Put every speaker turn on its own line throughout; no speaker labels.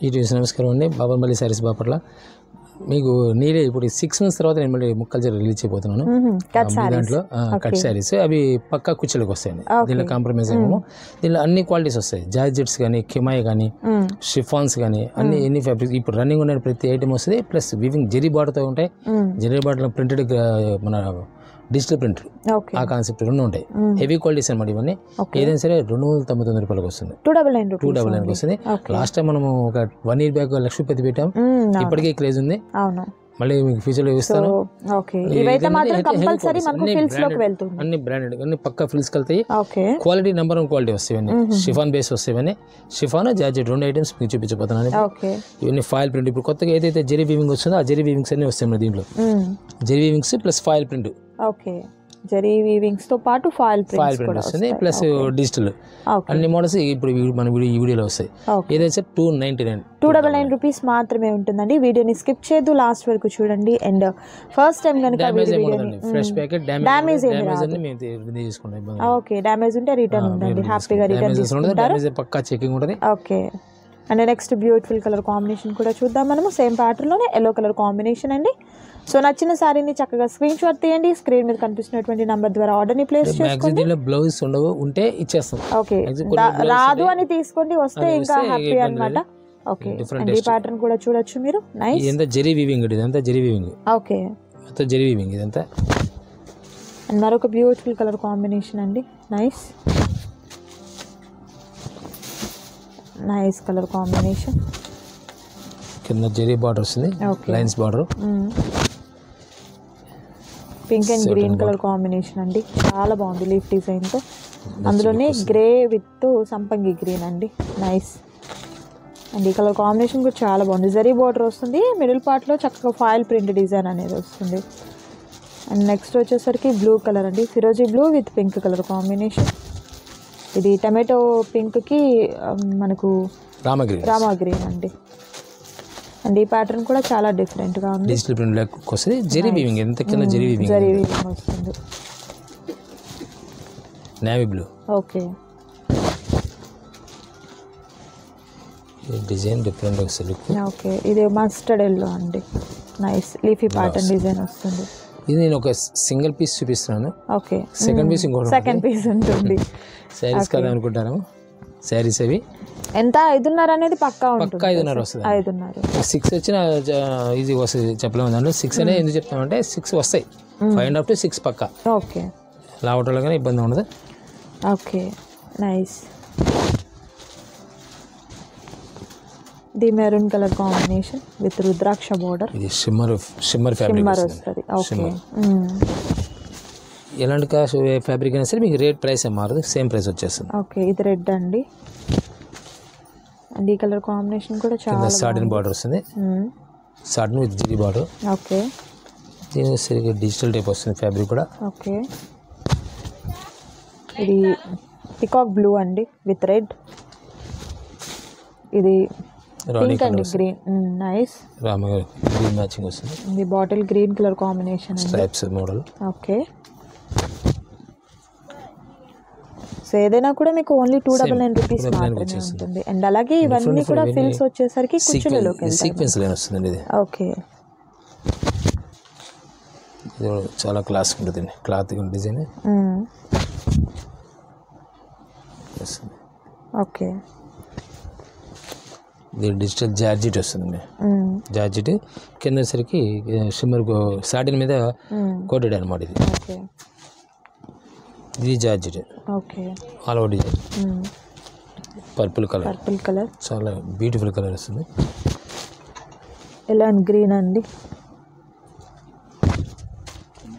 ఇటు నమస్కారం అండి. బాపనపల్లి సారీస్ బాపట్ల. మీకు నీరే ఇప్పుడు 6 months తర్వాత నేను మళ్ళీ ముక్కలు జర రిలీజ్ చేయబోతున్నాను. దాంట్లో కట్ శారీస్ అవి పక్కా కుచ్చులకు వస్తాయండి. దీనిలో కాంప్రమైజ్ ఏమో దీనిలో అన్ని క్వాలిటీస్ వస్తాయి. జార్జెట్స్ కానీ, కిమాయ్ కానీ, షిఫాన్స్ కానీ అన్ని ఎన్ని ఫ్యాబ్రిక్స్ ఇప్పుడు రన్నింగ్ ఉన్న ప్రతి ఐటమ్ వస్తుంది. ప్లస్ వివింగ్ జెరీ బార్డర్తో ఉంటాయి. జెరీ బార్డర్ ప్రింటెడ్ మన డిజిటల్ ప్రింట్ ఆ కాన్సెప్ట్ రెండు ఉంటాయి. హెవీ క్వాలిటీస్ అనమాట ఇవన్నీ. ఏదైనా సరే 299 రూపాయలకు వస్తుంది. 299 వస్తుంది. లాస్ట్ టైం మనము ఒక 1 year బ్యాక్ లక్ష్మీపతి పెట్టాం. ఇప్పటికే క్రేజ్ ఉంది. మళ్ళీ మీకు ఫ్యూచర్ లో ఇస్తాను. అన్ని బ్రాండెడ్ అన్ని పక్కా ఫ్రిల్స్ కలుతాయి. క్వాలిటీ నెంబర్ 1 క్వాలిటీ వస్తాయి. ఇవన్నీ షిఫాన్ బేస్ వస్తాయి. ఇవన్నీ షిఫాన్ జార్జెట్ 2 items మీకు చూపించబోతున్నాను. ఇవన్నీ ఫాయిల్ ప్రింట్. ఇప్పుడు కొత్తగా ఏదైతే జెరీ వీవింగ్ వస్తుందో ఆ జెరీ వీవింగ్స్ అన్ని వస్తాయి మన దీంట్లో. Zari weavings plus foil print.
Zari weavings తో పాటు ఫాయిల్
ప్రింట్ వస్తుంది. ప్లస్ డిజిటల్ అన్ని మోడల్స్ ఇప్పుడు మన ఈ వీడియోలో వస్తాయి. ఏదైతే 299
రూపీస్ మాత్రమే ఉంటుందండి. వీడియోని స్కిప్ చేయదు, లాస్ట్ వరకు చూడండి. అండ్ ఫస్ట్ టైం కనుక
fresh packet damage
okay damage ఉంటే రిటర్న్ ఉందండి. హ్యాపీగా రిటర్న్ తీసుకుంటారు.
పక్కా చెకింగ్ ఉంటుంది.
Okay and next beautiful colour combination కూడా చూద్దాం మనము. సేమ్ ప్యాటర్న్ లోనే ఎల్లో కలర్ కాంబినేషన్ అండి. సో నచ్చిన సారీని చక్కగా స్క్రీన్ షాట్ తీయండి. స్క్రీన్ మీద కనిపిస్తున్నటువంటి నంబర్ ద్వారా ఆర్డర్ ని ప్లేస్ చేసుకోండి.
బ్లౌజ్ ఉండవు ఉంటే ఇచ్చేస్తాం.
ఓకే రాదు అని తీసుకోండి, వస్తే ఇంకా హ్యాపీ అన్నమాట. ఓకే అండ్ ఈ ప్యాటర్న్ కూడా చూడొచ్చు మీరు. నైస్.
ఇదంతా జెరీ వీవింగ్. ఇదంతా జెరీ వీవింగ్.
ఓకే
మొత్తం జెరీ వీవింగ్ ఇదంతా.
అండ్ మరొక బ్యూటిఫుల్ కలర్ కాంబినేషన్ అండి. Nice nice colour combination.
కింద జెరీ బార్డర్ వస్తుంది. Lines border.
Pink and green colour combination అండి. చాలా బాగుంది లీఫ్ డిజైన్ తో. అందులోనే గ్రే విత్ సంపంగి గ్రీన్ అండి. నైస్. అండ్ ఈ కలర్ కాంబినేషన్ కూడా చాలా బాగుంది. జరీ బార్డర్ వస్తుంది. మిడిల్ పార్ట్ లో చక్కగా ఫాయిల్ ప్రింట్ డిజైన్ అనేది వస్తుంది. అండ్ నెక్స్ట్ వచ్చేసరికి బ్లూ కలర్ అండి. ఫిరోజీ blue with pink colour combination. ఇది టమాటో పింక్ కి మనకు రామా గ్రీన్ అండి. అండ్ ఈ ప్యాటర్న్ కూడా చాలా డిఫరెంట్ గా ఉంది.
డిజిటల్ ప్రింట్ లెక్క వస్తుంది. జెరీ వీవింగ్ ఎంత కింద జెరీ వీవింగ్
వస్తుంది.
Navy blue.
Okay
design different వస్తుంది.
ఓకే ఇది మస్టర్డ్ ఎల్లో అండి. నైస్ లీఫీ ప్యాటర్న్ డిజైన్ వస్తుంది.
ఇది నేను ఒక సింగిల్ పీస్ చూపిస్తున్నాను.
Okay
second piece
second piece ఉంటుంది.
శారీస్ కదా అనుకుంటాను. శారీస్ అవి
ఎంత 5.5 అనేది పక్కా ఉంటుంది.
పక్కా 5.5 వస్తుంది.
5.5
6 వచ్చిన ఈజీ వస్తుంది. చెప్పలేము. దాంట్లో 6 అనేది ఎందుకు చెప్తామంటే 6 వస్తాయి. 5.5 to 6 పక్కా.
ఓకే
లావటంలో కానీ ఇబ్బంది ఉండదు.
Okay nice. The maroon colour combination with rudraksha border.
ఇది షిమ్మర్ ఫ్యాబ్రిక్
వస్తుంది. ఓకే
ఎలాంటి ఫ్యాబ్రిక్ అయినా సరే మీకు రేట్ ప్రైస్ ఏం మారదు. సేమ్ ప్రైస్ వచ్చేస్తుంది.
ఓకే ఇది రెడ్ అండి. అండ్ ఈ కలర్ కాంబినేషన్ కూడా చాలా
సాటిన్ బార్డర్ వస్తుంది. Satin with zari border.
Okay
దీని సరిగ్గా డిజిటల్ టైప్ వస్తుంది ఫ్యాబ్రిక్ కూడా.
ఓకే ఇది పికాక్ బ్లూ అండి విత్ రెడ్. ఇది pink and green. Nice.
Rama green matching వస్తుంది.
ఇది బాటిల్ గ్రీన్ కలర్ కాంబినేషన్ అండి.
Stripes model.
ఓకే సో ఏదైనా కూడా మీకు ఓన్లీ 299 రూపీస్ మాత్రమే ఉంటుంది. అండ్ అలాగే ఇవన్నీ కూడా ఫిల్స్ వచ్చేసరికి కుచ్చులలోకి
సీక్వెన్స్ లైన్ వస్తుంది. ఇది
ఓకే
ఇది చాలా క్లాస్ ఉంటుంది. Cloth design.
ఓకే
ఇది డిజిటల్ జార్జెట్ వస్తుంది. జార్జెట్ కింద సరికి షిమ్మర్ సాటిన్ మీద కోటెడ్ అనమాట. ఇది ఇది georgette.
Okay
all over design. Purple colour చాలా బ్యూటిఫుల్ కలర్ వస్తుంది.
ఎల్లో అండ్ గ్రీన్ అండి.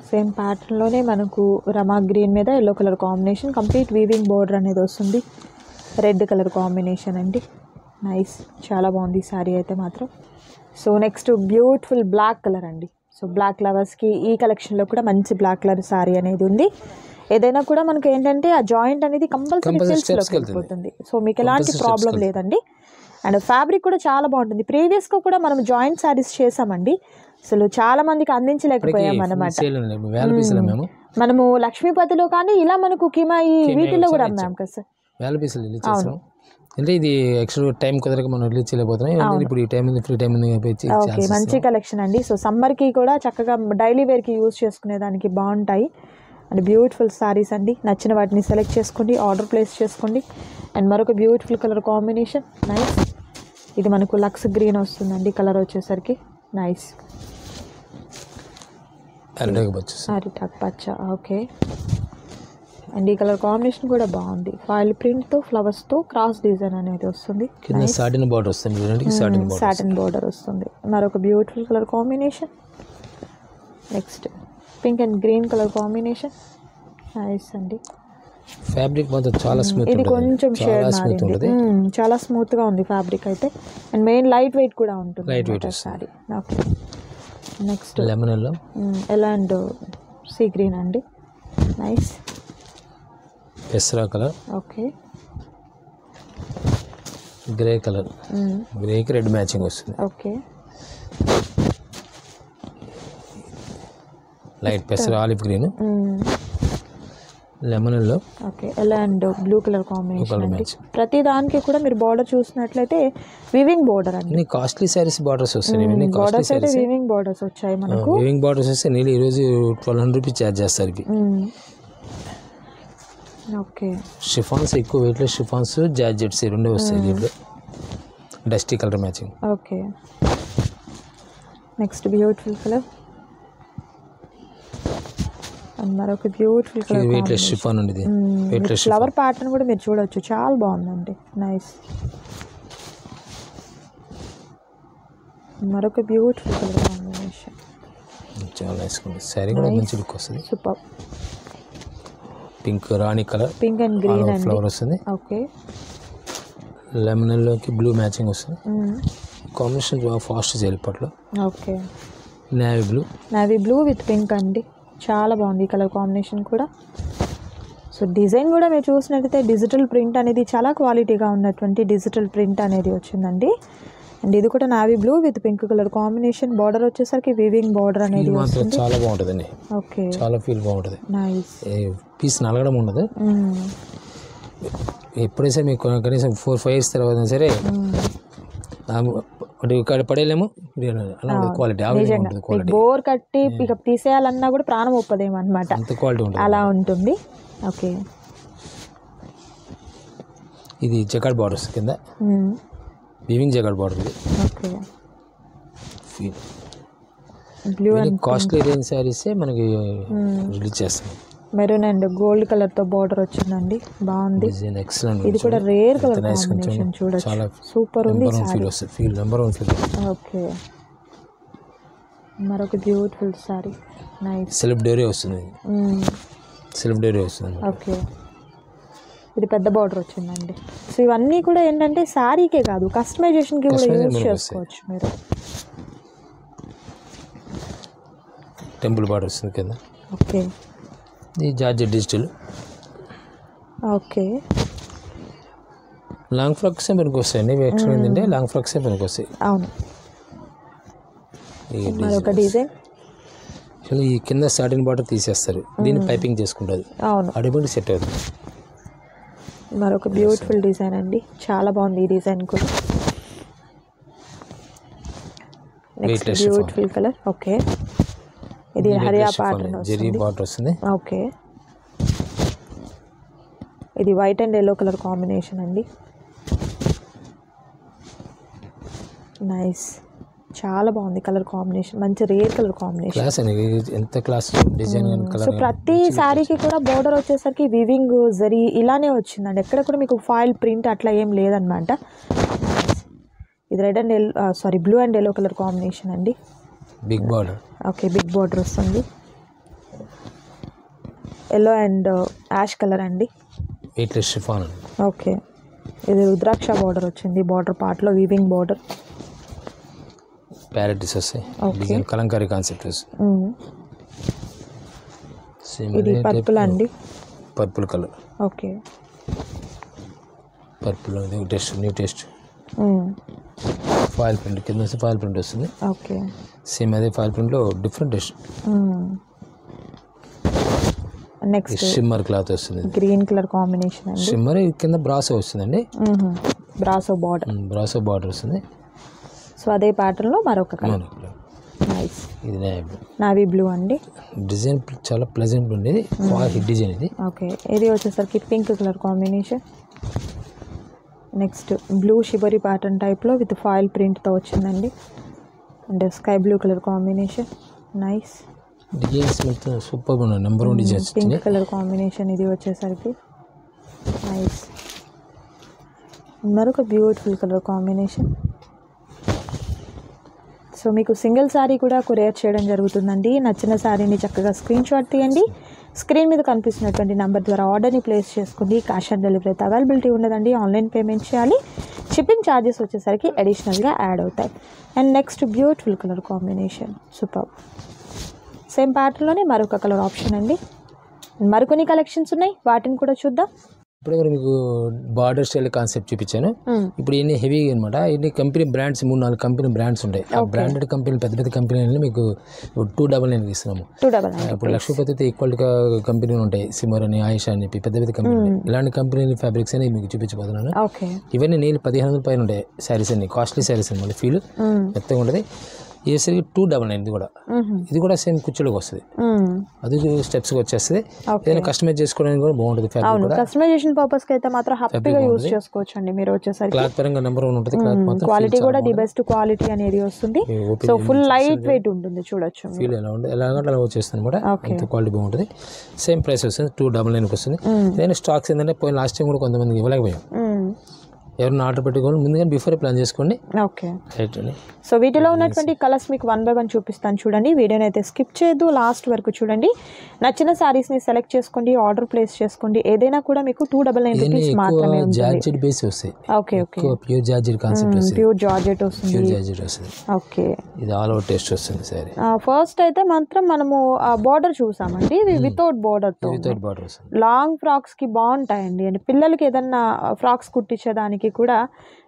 సేమ్ ప్యాటర్న్ లోనే మనకు రమా గ్రీన్ మీద yellow colour combination. Complete weaving border అనేది వస్తుంది. రెడ్ కలర్ కాంబినేషన్ అండి. నైస్ చాలా బాగుంది ఈ సారీ అయితే మాత్రం. So next beautiful black colour అండి. సో బ్లాక్ లవర్స్కి ఈ కలెక్షన్లో కూడా మంచి బ్లాక్ కలర్ సారీ అనేది ఉంది. ఏదైనా కూడా మనకి ఏంటంటే ఆ జాయింట్ అనేది కంపల్సరీ ఫిల్స్లోకి వెళ్ళిపోతుంది. సో మీకు ఎలాంటి ప్రాబ్లం లేదండి. అండ్ ఫ్యాబ్రిక్ కూడా చాలా బాగుంటుంది. ప్రీవియస్గా కూడా మనం జాయింట్ శారీస్ చేసామండి. అసలు చాలా మందికి అందించలేకపోయాం అన్నమాట. మనము లక్ష్మీపతిలో కానీ ఇలా మనకు కిమా ఈ వీటిల్లో కూడా అమ్మాం కదా సార్.
వేల పీసులు అంటే ఇది ఎక్స్ట్రా టైం కుదరక మనం రిలీజ్ చేయలేకపోతున్నాం. ఇప్పుడు ఈ టైం ఉంది, ఫ్రీ టైం ఉంది.
ఓకే, మంచి కలెక్షన్ అండి. సో సమ్మర్కి కూడా చక్కగా డైలీ వేర్కి యూజ్ చేసుకునే దానికి బాగుంటాయి అండ్ బ్యూటిఫుల్ సారీస్ అండి. నచ్చిన వాటిని సెలెక్ట్ చేసుకోండి, ఆర్డర్ ప్లేస్ చేసుకోండి. అండ్ మరొక బ్యూటిఫుల్ కలర్ కాంబినేషన్ నైస్. ఇది మనకు లక్స్ గ్రీన్ వస్తుందండి కలర్ వచ్చేసరికి. నైస్ అరిటాక్ పచ్చ. ఓకే, అండ్ ఈ కలర్ కాంబినేషన్ కూడా బాగుంది. ఫాయిల్ ప్రింట్తో ఫ్లవర్స్తో క్రాస్ డిజైన్ అనేది వస్తుంది.
సాటిన్ బార్డర్ వస్తుంది,
సాటిన్ బార్డర్ వస్తుంది. మరొక beautiful colour combination. Next pink and green colour combination. Nice అండి.
ఫ్యాబ్రిక్ మాత్రం చాలా స్మూత్.
ఇది కొంచెం షేడ్ మారింది, చాలా స్మూత్గా ఉంది ఫ్యాబ్రిక్ అయితే. అండ్ మెయిన్ లైట్ వెయిట్ కూడా ఉంటుంది.
Light weight sari.
Okay, next
lemon yellow
and sea green అండి. నైస్.
పెసరా కలర్.
Okay,
grey colour. గ్రేకి రెడ్ మ్యాచింగ్ వస్తుంది.
ఓకే,
లైట్ పెసరా olive green. Lemon yellow.
Okay, yellow and blue colour combination అండి. ప్రతి దానికి కూడా మీరు బార్డర్ చూసినట్లయితే వివింగ్ బార్డర్ అండి.
కాస్ట్లీ సారీస్ బార్డర్స్ వస్తాయి.
బార్డర్స్ అయితే వివింగ్ బార్డర్స్ వచ్చాయి మనకు.
వివింగ్ బార్డర్స్ వస్తే నేను ఈరోజు 1200 రూపీస్ ఛార్జ్ చేస్తారు ఇవి.
ఓకే,
షిఫాన్స్ ఎక్కువ వెయిట్లో షిఫాన్స్ జార్జెట్స్ రెండే వస్తాయి దీంట్లో. Dusty colour matching.
Okay, next beautiful colour and మరొక బ్యూటిఫుల్ కలర్.
వెయిట్లెస్ షిఫాన్ ఉంది.
ఫ్లవర్ ప్యాటర్న్ కూడా మీరు చూడొచ్చు, చాలా బాగుందండి. నైస్. మరొక బ్యూటిఫుల్ కలర్ కాంబినేషన్.
చాలా నైస్ ఉంది. సారీ కూడా మంచి లుక్ వస్తుంది.
Super.
Pink Rani colour,
pink and green అండి.
ఫ్లవర్ వస్తుంది.
ఓకే,
లెమన్ ఎల్లోకి బ్లూ మ్యాచింగ్ వస్తుంది. కాంబినేషన్ ఫాస్ట్ చేయాలి ఇప్పట్లో.
Okay, navy blue with pink అండి. చాలా బాగుంది ఈ కలర్ కాంబినేషన్ కూడా. సో డిజైన్ కూడా మీరు చూసినట్టయితే డిజిటల్ ప్రింట్ అనేది చాలా క్వాలిటీగా ఉన్నటువంటి డిజిటల్ ప్రింట్ అనేది వచ్చిందండి. అండ్ ఇది కూడా navy blue with pink colour combination. Border వచ్చేసరికి వీవింగ్ బార్డర్ అనేది వస్తుంది.
చాలా బాగుంటుందండి.
ఓకే,
చాలా ఫీల్ బాగుంటుంది.
నైస్.
పీస్ నలగడం ఉండదు. ఎప్పుడైతే మీకు కనీసం 4-5 years తర్వాత సరే పడేలేము. క్వాలిటీ
బోర్ కట్టి ఇక తీసేయాలన్నా కూడా ప్రాణం ఒప్పదేమో అనమాట,
అంత క్వాలిటీ ఉంటుంది.
అలా ఉంటుంది. ఓకే,
ఇది జకార్డ్ బార్డర్స్ కింద వీవింగ్ జకార్డ్ బార్డర్. ఇది
okay, blue and
costly range saris మనకి రిలీజ్ చేస్తాం.
మెరూన్ అండ్ గోల్డ్ కలర్ తో బార్డర్ వచ్చిందండి. బాగుంది. ఇది కూడా రేర్ కలర్ కాంబినేషన్. చూడొచ్చు, సూపర్ ఉంది sorry.
Feel number 1 feel.
Okay, మరొక బ్యూటిఫుల్ సారీ. నైస్.
సెల్ఫ్ డోరీ వస్తుంది. సెల్ఫ్ డోరీ వస్తుంది.
ఓకే, ఇది పెద్ద బార్డర్ వచ్చిందండి. సో ఇవన్నీ కూడా ఏంటంటే శారీకే కాదు, కస్టమైజేషన్కి కూడా యూజ్ చేసుకోవచ్చు మీరు.
టెంపుల్ బార్డర్ వస్తుంది కింద.
ఓకే,
ఇది georgette digital.
Okay,
long frocks పనికి వస్తాయండి. ఎక్స్ట్రా ఏంటంటే లాంగ్ ఫ్రాక్స్ పనికి వస్తాయి.
అవును. మరొక డిజైన్.
ఈ కింద సాటిన్ బార్డర్ తీసేస్తారు, దీన్ని పైపింగ్ చేసుకుంటుంది.
అవును,
అడిపోయి సెట్ అవుతుంది.
మరొక బ్యూటిఫుల్ డిజైన్ అండి, చాలా బాగుంది ఈ డిజైన్ కూడా. Next beautiful colour. ఓకే, ఇది హరియా ప్యాటర్న్
వస్తుంది.
ఓకే, ఇది white and yellow colour combination అండి. నైస్, చాలా బాగుంది కలర్ కాంబినేషన్. మంచి రేర్ కలర్ కాంబినేషన్.
ఎంత క్లాస్ డిజైన్.
సో ప్రతి శారీకి కూడా బోర్డర్ వచ్చేసరికి వివింగ్ జరీ ఇలానే వచ్చిందండి. ఎక్కడ కూడా మీకు ఫాయిల్ ప్రింట్ అట్లా ఏం లేదనమాట. ఇది red and blue and yellow colour combination అండి.
Big border.
Okay, big border వస్తుంది. ఎల్లో అండ్ యాష్ కలర్ అండి.
Weightless chiffon.
ఓకే, ఇది రుద్రాక్ష బార్డర్ వచ్చింది. బార్డర్ పార్ట్లో వీవింగ్ బార్డర్.
ప్యారెటీస్ వస్తాయి. డిజైన్ కలంకారీ కాన్సెప్ట్ వస్తుంది.
ఇది పర్పుల్ అండి.
Purple colour.
Okay,
purple test new test. Foil print కింద ఫాయిల్ ప్రింట్ వస్తుంది.
ఓకే,
సేమ్ అదే ఫాయిల్ ప్రింట్లో different test.
Next
shimmer cloth వస్తుంది.
గ్రీన్ కలర్ కాంబినేషన్ అండి.
షిమ్మర్ కింద బ్రాస్ వస్తుందండి.
Brasso border.
బ్రాసో బార్డర్ వస్తుంది.
సో అదే ప్యాటర్న్లో మరొక కలర్. నైస్.
ఇది
నావీ బ్లూ అండి.
డిజైన్ చాలా ప్లెజెంట్ ఉండేది, హిట్ డిజైన్ ఇది.
ఓకే, ఇది వచ్చేసరికి pink colour combination. Next blue shibori pattern టైప్లో విత్ ఫాయిల్ ప్రింట్తో వచ్చిందండి. And sky blue colour combination. Nice
designs మొత్తం సూపర్ ఉన్నాయి. Number 1 designs.
Pink colour combination ఇది వచ్చేసరికి. నైస్. మరొక బ్యూటిఫుల్ కలర్ కాంబినేషన్. సో మీకు సింగిల్ శారీ కూడా కొరియర్ చేయడం జరుగుతుందండి. నచ్చిన శారీని చక్కగా స్క్రీన్ షాట్ తీయండి. స్క్రీన్ మీద కనిపిస్తున్నటువంటి నెంబర్ ద్వారా ఆర్డర్ని ప్లేస్ చేసుకోండి. క్యాష్ ఆన్ డెలివరీ అయితే అవైలబిలిటీ ఉండదండి, ఆన్లైన్ పేమెంట్ చేయాలి. షిప్పింగ్ ఛార్జెస్ వచ్చేసరికి అడిషనల్గా యాడ్ అవుతాయి. And next beautiful colour combination. Super. Same ప్యాటర్న్లోనే మరొక కలర్ ఆప్షన్ అండి. మరికొన్ని కలెక్షన్స్ ఉన్నాయి, వాటిని కూడా చూద్దాం.
ఇప్పుడు మీకు బార్డర్ స్టైల్ కాన్సెప్ట్ చూపించాను. ఇప్పుడు ఇన్ని హెవీ అనమాట. ఇన్ని కంపెనీ బ్రాండ్స్ 3-4 కంపెనీ బ్రాండ్స్ ఉంటాయి. ఆ బ్రాండెడ్ కంపెనీలు పెద్ద పెద్ద కంపెనీలు మీకు 299 ఇస్తున్నాము. ఇప్పుడు లక్ష్మీపతి అయితే ఈక్వల్గా కంపెనీలు ఉంటాయి. సిమర్ అని, ఆయిషా అని చెప్పి పెద్ద పెద్ద కంపెనీలు. ఇలాంటి కంపెనీ ఫ్యాబ్రిక్స్ అని మీకు చూపించబోతున్నాను. ఇవన్నీ నేను 1500 పైన ఉంటాయి శారీస్ అన్ని. కాస్ట్లీ శారీస్ అనమాట. ఫీల్ మెత్తగా ఉంటుంది. ఏసరికి 299 ఇది కూడా. ఇది కూడా సేమ్ కుర్చీలోకి వస్తుంది. అది స్టెప్స్ వచ్చేస్తుంది. ఏదైనా కస్టమైజ్ చేసుకోవడానికి కూడా బాగుంటుంది.
కస్టమైజేషన్ పర్పస్ కి అయితే మాత్రం హ్యాపీగా యూస్ చేసుకోవచ్చు అండి. మీరు వచ్చేసరికి
క్లాత్ పరంగా నెంబర్ 1 ఉంటుంది. క్లాత్ మాత్రం
క్వాలిటీ కూడా ది బెస్ట్ క్వాలిటీ అనేది వస్తుంది. సో ఫుల్ లైట్ వెయిట్ ఉంటుంది. చూడొచ్చు
ఫీల్ ఎలా ఉంటుంది, ఎలాగంటే అలా వచ్చేస్తుంది కూడా. అంత క్వాలిటీ బాగుంటుంది. సేమ్ ప్రైస్ వస్తుంది. 299 వస్తుంది. ఏదైనా స్టాక్స్ ఏంటంటే పోయిన లాస్ట్ టైం కూడా కొంతమందికి ఇవ్వలేకపోయాం. ఎవరైనా ఆర్డర్ పెట్టుకోవాలి ముందుగా బిఫోర్ ప్లాన్ చేసుకోండి.
ఓకే, రైట్ అండి. సో వీటిలో ఉన్నటువంటి కలర్స్ మీకు 1 by 1 చూపిస్తాను చూడండి. వీడియోని అయితే స్కిప్ చేయొద్దు, లాస్ట్ వరకు చూడండి. నచ్చిన శారీస్ని సెలెక్ట్ చేసుకోండి, ఆర్డర్ ప్లేస్ చేసుకోండి. ఏదైనా కూడా మీకు 299 రూపీస్ మాత్రమే ఉంటుంది.
జార్జెట్ బేస్ వస్తాయి.
Okay okay,
pure georgette concept వస్తుంది.
ప్యూర్ జార్జెట్ వస్తుంది.
ప్యూర్ జార్జెట్ వస్తుంది.
ఓకే,
ఇది ఆల్ ఓవర్ టేస్ట్ వస్తుంది సారీ.
ఫస్ట్ అయితే మాత్రం మనము బార్డర్ చూసామండి. ఇది వితౌట్ బార్డర్ తో,
వితౌట్ బార్డర్ వస్తుంది.
లాంగ్ ఫ్రాక్స్ కి బాగుంటాయండి. అండ్ పిల్లలకి ఏదన్నా ఫ్రాక్స్ కుట్టించేదానికి కూడా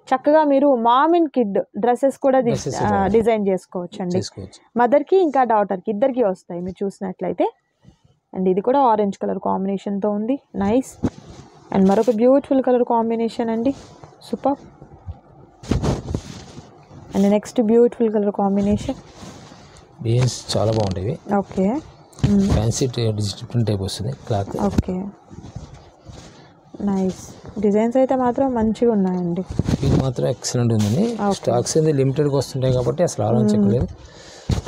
చక్కగా మీరు మామ్ అండ్ కిడ్ డ్రెస్సెస్ కూడా డిజైన్ చేసుకోవచ్చు అండి. మదర్ కి ఇంకా డాటర్ కి ఇద్దరికి వస్తాయి మీరు చూసినట్లయితే. అండ్ ఇది కూడా ఆరెంజ్ కలర్ కాంబినేషన్ తో ఉంది. నైస్. అండ్ మరొక బ్యూటిఫుల్ కలర్ కాంబినేషన్ అండి. Super. And next beautiful colour combination.
Designs చాలా బాగుంటాయి.
ఓకే,
ఫ్యాన్సీ డిజిటల్ టైప్ వస్తుంది క్లాత్.
Okay, nice. డిజైన్స్ అయితే మాత్రం మంచిగా ఉన్నాయండి.
ఇది మాత్రం ఎక్సలెంట్ ఉందండి. స్టాక్స్ అనేది లిమిటెడ్గా వస్తుంటాయి కాబట్టి అసలు ఆలోచించలేదు.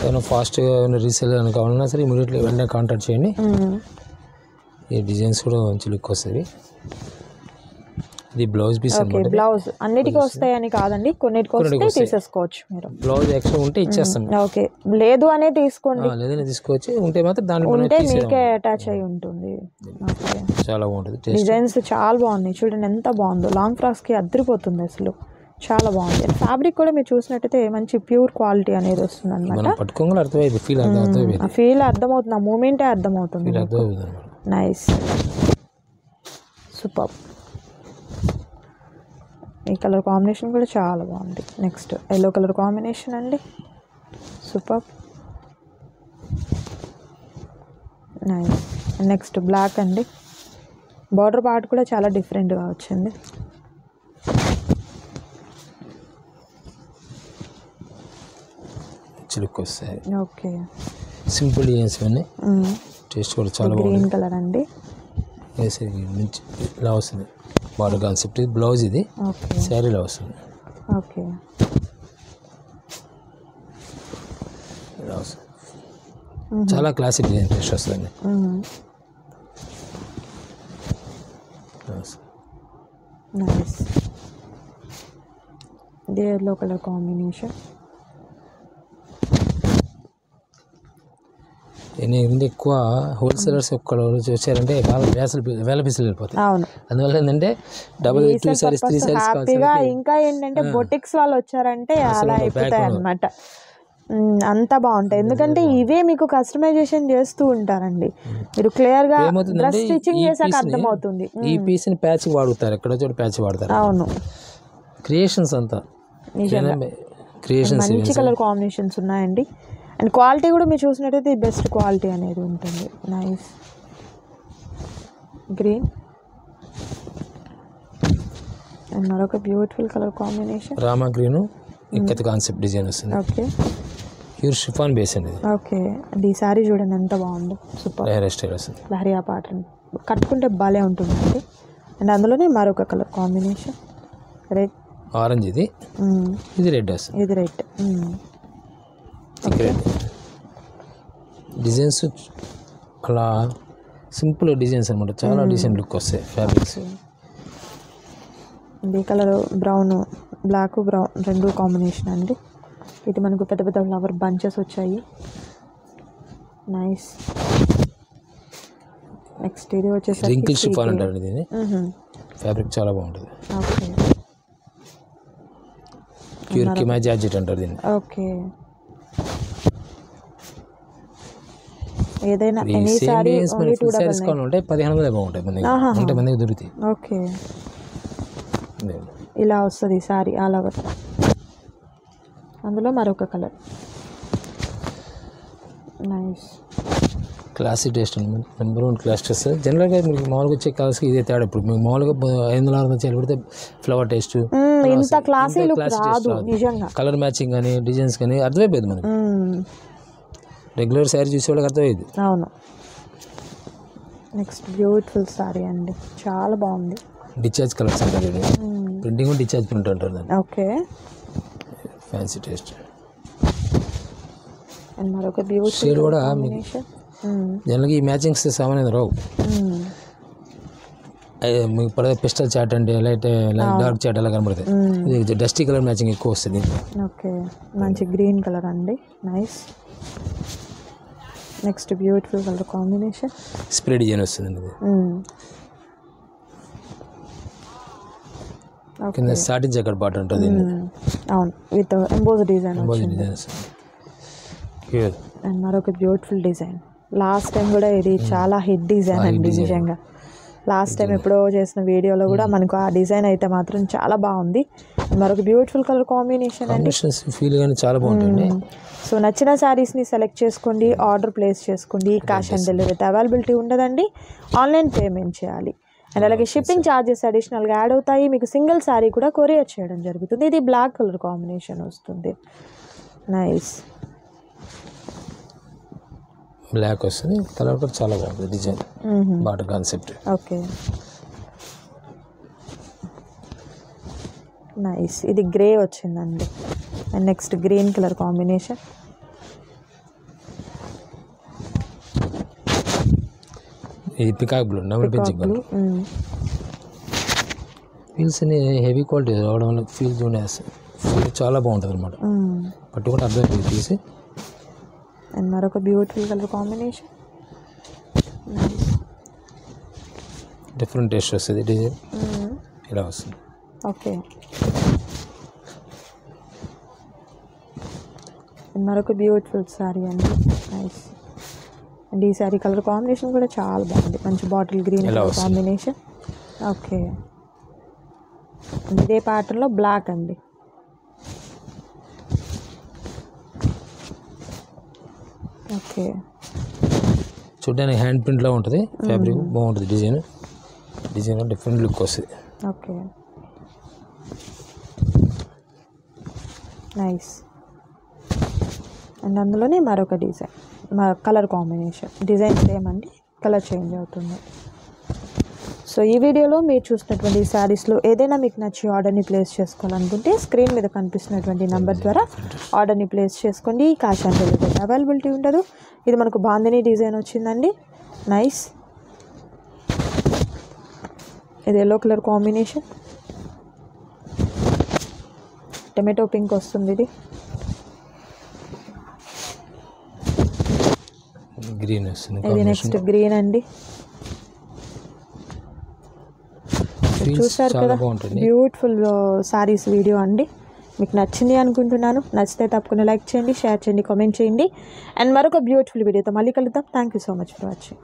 ఏమైనా ఫాస్ట్గా ఏమైనా రీసేల్ ఏమైనా కావాలన్నా సరే ఇమీడియట్లీ వెంటనే కాంటాక్ట్ చేయండి. ఈ డిజైన్స్ కూడా మంచి లుక్ వస్తుంది. ఇది బ్లౌజ్ పీస్.
బ్లౌజ్ అన్నిటికీ వస్తాయని కాదండి, కొన్నిటికి తీసేసుకోవచ్చు మీరు.
బ్లౌజ్ ఎక్స్ట్రా ఉంటే ఇచ్చేస్తాం.
ఓకే, లేదు అనే తీసుకోండి.
లేదని తీసుకోవచ్చు. ఉంటే మాత్రం దాంట్లో
మీకే అటాచ్ అయి ఉంటుంది.
చాలా బాగుంటుంది.
డిజైన్స్ చాలా బాగున్నాయి చూడండి, ఎంత బాగుందో. లాంగ్ ఫ్రాక్స్ కి అద్దరిపోతుంది అసలు, చాలా బాగుంది. ఫ్యాబ్రిక్ కూడా మీరు చూసినట్టయితే మంచి ప్యూర్ క్వాలిటీ అనేది వస్తుంది అనమాట.
పట్టుకోగానే అర్థమైంది,
ఫీల్ అర్థమవుతుంది, ఆ మూమెంటే అర్థమవుతుంది. Nice, super. ఈ కలర్ కాంబినేషన్ కూడా చాలా బాగుంది. నెక్స్ట్ ఎల్లో కలర్ కాంబినేషన్ అండి. సూపర్. నైస్. నెక్స్ట్ బ్లాక్ అండి. బార్డర్ పార్ట్ కూడా చాలా డిఫరెంట్గా వచ్చింది.
చిలుకు వస్తాయి.
ఓకే,
సింపుల్ డిజైన్స్ ఇవన్నీ. టేస్ట్ కూడా చాలా బాగుంది.
గ్రీన్ కలర్ అండి.
మంచి ఇలా వస్తుంది బార్డర్ కాన్సెప్ట్. ఇది బ్లౌజ్, ఇది శారీలో వస్తుంది.
ఓకే,
ఇలా వస్తుంది. చాలా క్లాసిక్ డిజైన్ టేస్ట్ వస్తుంది.
నైస్. ఇది ఎల్లో కలర్ కాంబినేషన్.
ఏంటంటే ఎక్కువ హోల్సేలర్స్ ఒక్కడు వచ్చారంటే వేల పీసులు వెళ్ళిపోతాయి. అందువల్ల ఏంటంటే డబుల్ 2 సారీస్ 3 సారీస్
హ్యాపీగా. ఇంకా ఏంటంటే బొటిక్స్ వాళ్ళు వచ్చారంటే అలా అయిపోతాయి అన్నమాట. అంతా బాగుంటాయి, ఎందుకంటే ఇవే మీకు కస్టమైజేషన్ చేస్తూ ఉంటారండి. మీరు క్లియర్ గా డ్రెస్ స్టిచ్చింగ్ చేసాక అర్థమవుతుంది.
ఈ పీస్ ని ప్యాచ్ వాడుతారు, ఎక్కడో చోట ప్యాచ్ వాడతారు.
అవును,
క్రియేషన్స్ అంతా క్రియేషన్స్.
మంచి కలర్ కాంబినేషన్స్ ఉన్నాయండి. అండ్ క్వాలిటీ కూడా మీరు చూసినట్టయితే బెస్ట్ క్వాలిటీ అనేది ఉంటుంది. నైస్. గ్రీన్ అండ్ మరొక beautiful colour combination.
Rama green ikat concept design వస్తుంది.
ఓకే,
ప్యూర్ షిఫాన్ బేస్ అండి ఇది.
ఓకే. అండ్ ఈ సారీ చూడండి ఎంత బాగుందో, సూపర్.
లహరియా స్టైల్ వస్తుంది.
లహరియా ప్యాటర్న్ కట్టుకుంటే భలే ఉంటుందండి. అండ్ అందులోనే మరొక కలర్ కాంబినేషన్ రెడ్,
ఆరెంజ్ ఇది రెడ్ వస్తుంది.
ఇది రెడ్.
రెడ్ డిజైన్స్ అలా సింపుల్ డిజైన్స్ అనమాట, చాలా డిజైన్ లుక్ వస్తాయి ఫ్యాబ్రిక్స్.
ఇది కలర్ బ్రౌన్, బ్లాక్ బ్రౌన్ రెండు కాంబినేషన్ అండి. ఇది మనకు పెద్ద పెద్ద ఫ్లవర్ బంచెస్ వచ్చాయి. నైస్. నెక్స్ట్ ఇది వచ్చేసరికి
రింకిల్ షిఫాన్ అంటారు దీన్ని. ఫ్యాబ్రిక్ చాలా బాగుంటుంది.
ఓకే,
ప్యూర్ కిమా జార్జెట్ అంటారు దీన్ని.
ఓకే. ఏదైనా ఎనీ సారీ ఓన్లీ 299
ఉంటాయి. 1500 బాగుంటాయి మనకి, అంటే మనకి దొరుకుతాయి.
ఓకే, ఇలా వస్తుంది సారీ ఆల్ ఓవర్. అందులో మరొక కలర్. నైస్.
క్లాసిక్ టేస్ట్ అండి, నెంబర్ 1 క్లాస్ టేస్ట్. జనరల్గా మీకు మామూలుగా వచ్చే కలర్స్కి ఇదే తేడా. ఇప్పుడు మీకు మామూలుగా 500 చేయాలి పెడితే ఫ్లవర్ టేస్ట్
ఇంత క్లాసీ లుక్ రాదు నిజంగా.
కలర్ మ్యాచింగ్ కానీ డిజైన్స్ కానీ అర్థమైపోయింది మనకి. రెగ్యులర్ శారీ చూసేవాళ్ళకి అర్థమయ్యేది.
అవును. నెక్స్ట్ బ్యూటిఫుల్ సారీ అండి, చాలా బాగుంది.
డిశ్చార్జ్ కలర్స్ అంటారు, ప్రింటింగ్ డిశ్చార్జ్ ప్రింట్ అంటారు దాన్ని.
Okay,
fancy taste.
అండ్ మరొక బ్యూటిఫుల్
షేడ్ కూడా జనరల్గా ఈ మ్యాచింగ్స్ సామాన్యంగా రావు. మీకు పడే పిస్టల్ చాట్ అంటే లైట్ డార్క్ చాట్ అలా కనబడతాయి. ఇది డస్టీ కలర్ మ్యాచింగ్ ఎక్కువ వస్తుంది.
ఓకే, మంచి గ్రీన్ కలర్ అండి. Nice. Next beautiful colour combination
spray design వస్తుంది. కింద సాటిన్ జకెట్ పార్ట్ ఉంటుంది.
అవును, విత్ ఎంబోజ్ డిజైన్. అండ్ మరొక బ్యూటిఫుల్ డిజైన్. లాస్ట్ టైం కూడా ఇది చాలా హిట్ డిజైన్ అండి నిజంగా. లాస్ట్ టైం ఎప్పుడో చేసిన వీడియోలో కూడా మనకు ఆ డిజైన్ అయితే మాత్రం చాలా బాగుంది. మరొక బ్యూటిఫుల్ కలర్ కాంబినేషన్ అండి.
ఫీల్ కానీ చాలా బాగుంటుంది.
సో నచ్చిన శారీస్ని సెలెక్ట్ చేసుకోండి, ఆర్డర్ ప్లేస్ చేసుకోండి. క్యాష్ ఆన్ డెలివరీ అవైలబిలిటీ ఉండదండి, ఆన్లైన్ పేమెంట్ చేయాలి. అండ్ అలాగే షిప్పింగ్ ఛార్జెస్ అడిషనల్గా యాడ్ అవుతాయి. మీకు సింగిల్ శారీ కూడా కొరియర్ చేయడం జరుగుతుంది. ఇది బ్లాక్ కలర్ కాంబినేషన్ వస్తుంది. నైస్.
బ్లాక్ వస్తుంది, కలర్ కూడా చాలా బాగుంటుంది. Design barter concept.
Okay, nice. ఇది గ్రే వచ్చిందండి. And next green colour combination.
ఇది peacock blue, double fencing blue. Feels heavy quality రావడం వల్ల ఫీల్స్ ఉండేస్తుంది. ఫీల్ చాలా బాగుంటుంది అనమాట, పట్టుకుంటే అర్థం తీసి.
అండ్ మరొక beautiful colour combination.
Different taste వస్తుంది. డిజైన్ ఇలా వస్తుంది.
ఓకే, మరొక బ్యూటిఫుల్ శారీ అండి. నైస్. అండ్ ఈ శారీ కలర్ కాంబినేషన్ కూడా చాలా బాగుంది, మంచి bottle green colour combination. Okay, ఇదే ప్యాటర్న్లో బ్లాక్ అండి. ఓకే,
చూడడానికి హ్యాండ్ ప్రింట్లో ఉంటుంది. ఫ్యాబ్రిక్ బాగుంటుంది. డిజైన్ డిఫరెంట్ లుక్ వస్తుంది.
Okay, nice. అండ్ అందులోనే మరొక design, colour combination. Design same అండి, కలర్ చేంజ్ అవుతుంది. సో ఈ వీడియోలో మీరు చూసినటువంటి శారీస్లో ఏదైనా మీకు నచ్చి ఆర్డర్ని ప్లేస్ చేసుకోవాలనుకుంటే స్క్రీన్ మీద కనిపిస్తున్నటువంటి నెంబర్ ద్వారా ఆర్డర్ని ప్లేస్ చేసుకోండి. క్యాష్ ఆన్ డెలివరీ అవైలబిలిటీ ఉండదు. ఇది మనకు బాందిని డిజైన్ వచ్చిందండి. నైస్. ఇది yellow colour combination, tomato pink వస్తుంది.
గ్రీన్ వస్తుంది.
ఇది నెక్స్ట్ గ్రీన్ అండి. చూసారు కదా, బ్యూటిఫుల్ శారీస్ వీడియో అండి. మీకు నచ్చింది అనుకుంటున్నాను. నచ్చితే తప్పకుండా లైక్ చేయండి, షేర్ చేయండి, కామెంట్ చేయండి. అండ్ మరొక బ్యూటిఫుల్ వీడియోతో మళ్ళీ కలుద్దాం. Thank you so much for watching.